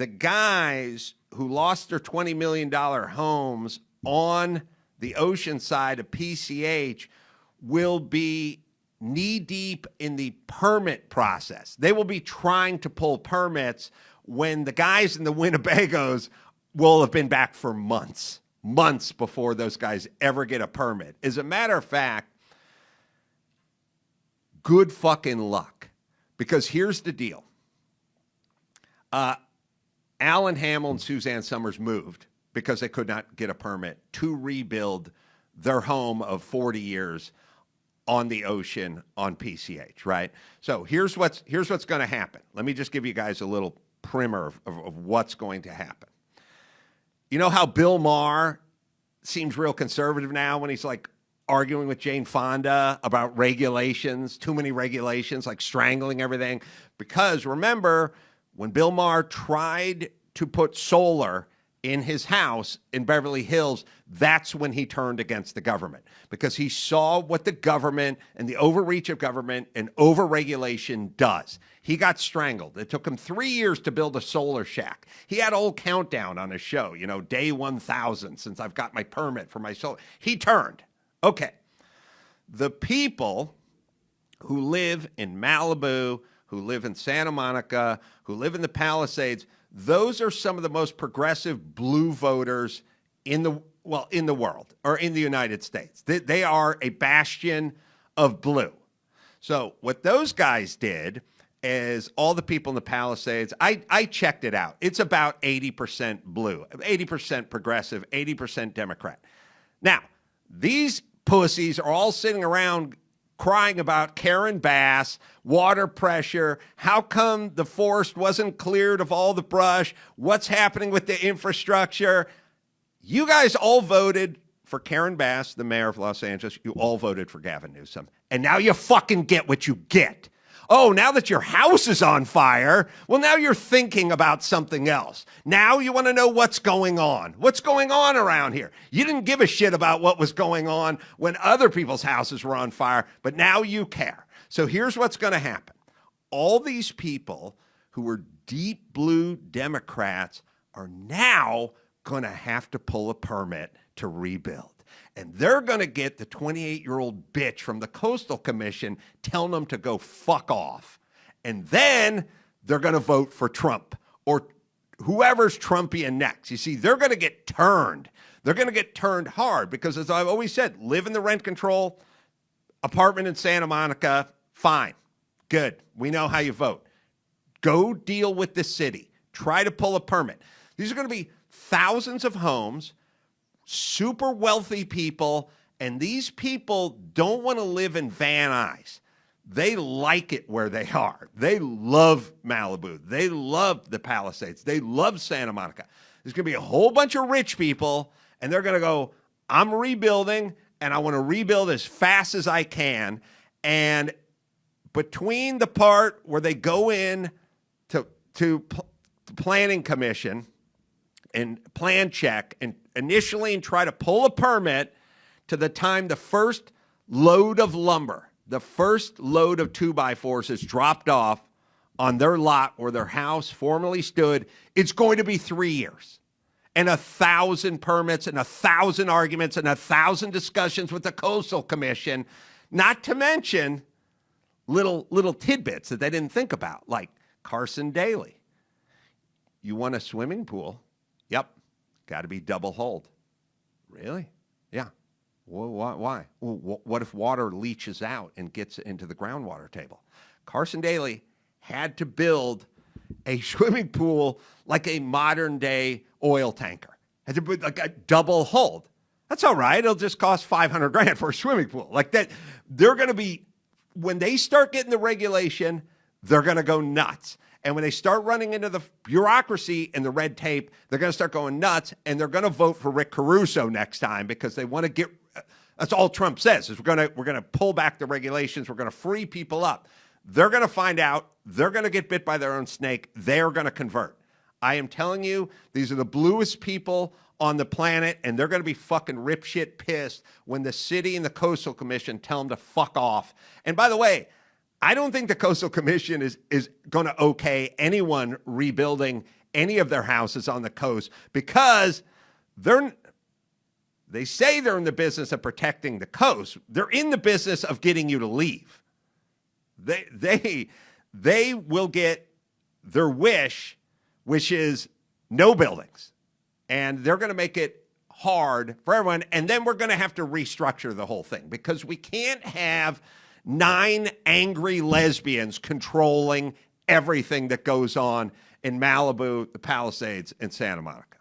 the guys who lost their $20 million homes on the ocean side of PCH will be knee-deep in the permit process. They will be trying to pull permits when the guys in the Winnebagos will have been back for months before those guys ever get a permit. As a matter of fact, good fucking luck, because here's the deal. Alan Hamill and Suzanne Summers moved because they could not get a permit to rebuild their home of 40 years on the ocean on PCH, right? So here's what's going to happen. Let me just give you guys a little primer of what's going to happen. You know how Bill Maher seems real conservative now when he's like arguing with Jane Fonda about regulations, too many regulations, like strangling everything? Because remember, when Bill Maher tried to put solar in his house in Beverly Hills, that's when he turned against the government, because he saw what the government and the overreach of government and overregulation does. He got strangled. It took him 3 years to build a solar shack. He had a whole countdown on his show, you know, day 1,000 since I've got my permit for my solar. He turned. Okay. The people who live in Malibu, who live in Santa Monica, who live in the Palisades, those are some of the most progressive blue voters in the world, or in the United States. They are a bastion of blue. So what those guys did is, all the people in the Palisades, I checked it out. It's about 80% blue, 80% progressive, 80% Democrat. Now, these pussies are all sitting around crying about Karen Bass, water pressure, how come the forest wasn't cleared of all the brush, what's happening with the infrastructure. You guys all voted for Karen Bass, the mayor of Los Angeles. You all voted for Gavin Newsom. And now you fucking get what you get. Oh, now that your house is on fire, well, now you're thinking about something else. Now you want to know what's going on. What's going on around here? You didn't give a shit about what was going on when other people's houses were on fire, but now you care. So here's what's going to happen. All these people who were deep blue Democrats are now going to have to pull a permit to rebuild. And they're going to get the 28-year-old bitch from the Coastal Commission telling them to go fuck off. And then they're going to vote for Trump or whoever's Trumpian next. You see, they're going to get turned. They're going to get turned hard because, as I've always said, live in the rent control apartment in Santa Monica, fine, good. We know how you vote. Go deal with the city. Try to pull a permit. These are going to be thousands of homes, super wealthy people, and these people don't want to live in Van Nuys. They like it where they are. They love Malibu. They love the Palisades. They love Santa Monica. There's going to be a whole bunch of rich people, and they're going to go, I'm rebuilding, and I want to rebuild as fast as I can. And between the part where they go in to the planning commission and plan check and initially and try to pull a permit to the time the first load of lumber, the first load of 2x4s is dropped off on their lot where their house formerly stood, it's going to be 3 years. And 1,000 permits and 1,000 arguments and 1,000 discussions with the Coastal Commission, not to mention little tidbits that they didn't think about, like Carson Daly. You want a swimming pool? Yep. Got to be double hulled. Really? Yeah. Well, why? Well, what if water leaches out and gets into the groundwater table? Carson Daly had to build a swimming pool like a modern day oil tanker. Had to put like a double hulled. That's all right. It'll just cost $500,000 for a swimming pool. Like that, they're going to be, when they start getting the regulation, they're going to go nuts. And when they start running into the bureaucracy and the red tape, they're going to start going nuts, and they're going to vote for Rick Caruso next time because they want to get. That's all Trump says is we're going to pull back the regulations. We're going to free people up. They're going to find out. They're going to get bit by their own snake. They're going to convert. I am telling you, these are the bluest people on the planet, and they're going to be fucking ripshit pissed when the city and the Coastal Commission tell them to fuck off. And by the way, I don't think the Coastal Commission is going to okay anyone rebuilding any of their houses on the coast because they say they're in the business of protecting the coast. They're in the business of getting you to leave. They will get their wish, which is no buildings. And they're going to make it hard for everyone. And then we're going to have to restructure the whole thing because we can't have 9 angry lesbians controlling everything that goes on in Malibu, the Palisades, and Santa Monica.